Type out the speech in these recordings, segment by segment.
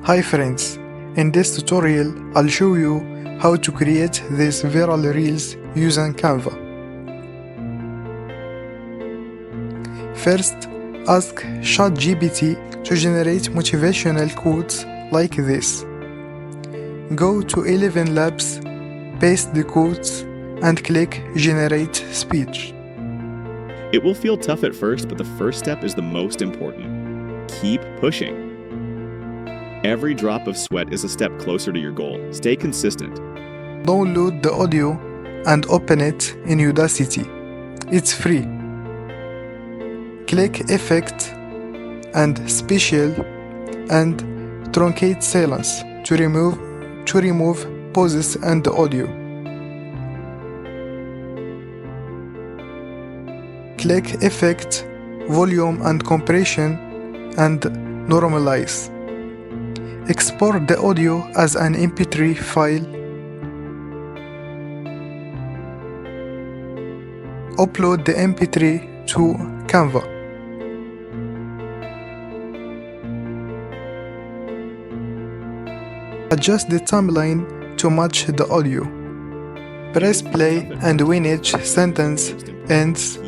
Hi friends, in this tutorial I'll show you how to create these viral reels using Canva. First, ask ChatGPT to generate motivational quotes like this. Go to ElevenLabs, paste the quotes, and click Generate Speech. It will feel tough at first, but the first step is the most important. Keep pushing. Every drop of sweat is a step closer to your goal. Stay consistent. Download the audio and open it in Audacity. It's free. Click Effect and Special and Truncate Silence to remove pauses and the audio. Click Effect, Volume and Compression and Normalize. Export the audio as an MP3 file. Upload the MP3 to Canva. Adjust the timeline to match the audio. Press play and when each sentence ends,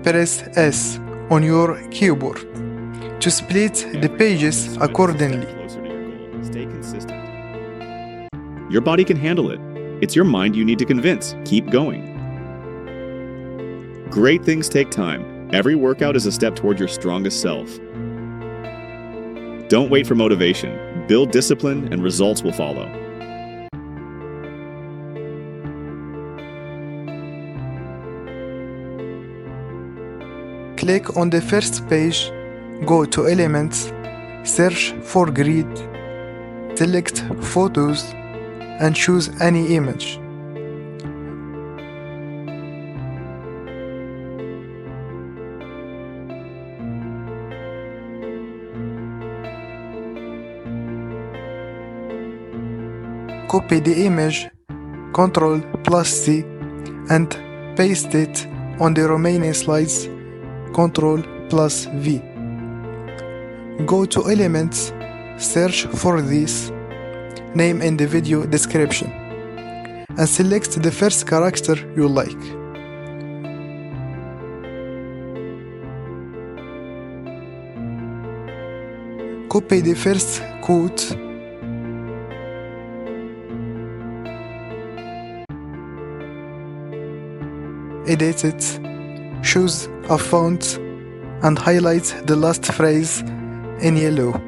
press S on your keyboard to split the pages accordingly. Stay consistent. Your body can handle it. It's your mind you need to convince. Keep going. Great things take time. Every workout is a step toward your strongest self. Don't wait for motivation. Build discipline and results will follow. Click on the first page, go to Elements, search for grid, select Photos, and choose any image. Copy the image, Ctrl+C, and paste it on the remaining slides, Ctrl+V. Go to Elements, search for this, name in the video description, and select the first character you like. Copy the first quote, edit it, choose a font, and highlight the last phrase in yellow.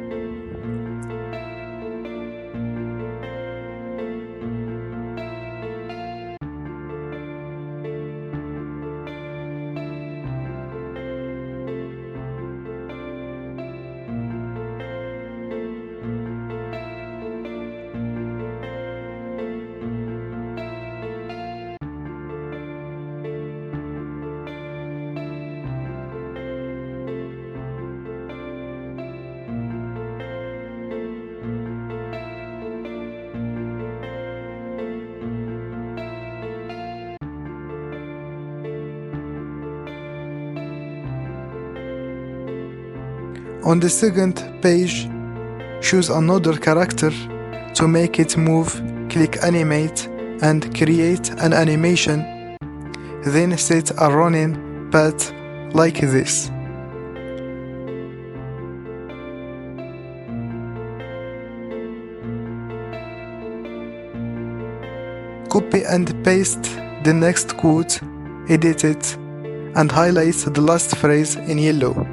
On the second page, choose another character. To make it move, click Animate and create an animation. Then set a running path like this. Copy and paste the next quote, edit it, and highlight the last phrase in yellow.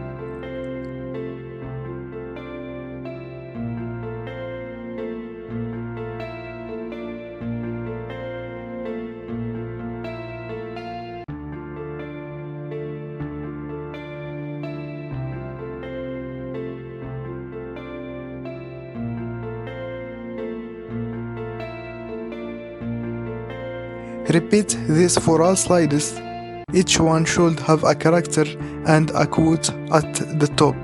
Repeat this for all slides. Each one should have a character and a quote at the top.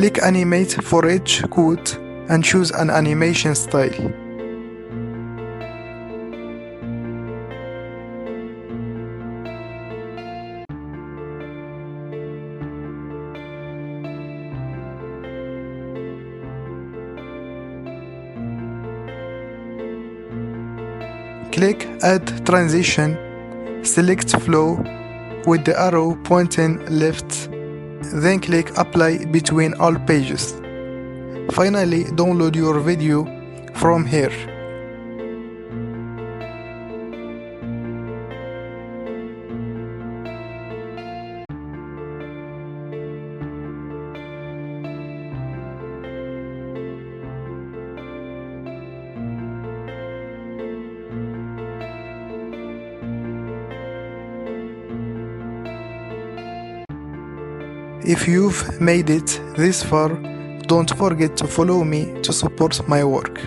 Click Animate for each quote and choose an animation style. Click Add Transition, select Flow with the arrow pointing left, then click Apply between all pages. Finally, download your video from here. If you've made it this far, don't forget to follow me to support my work.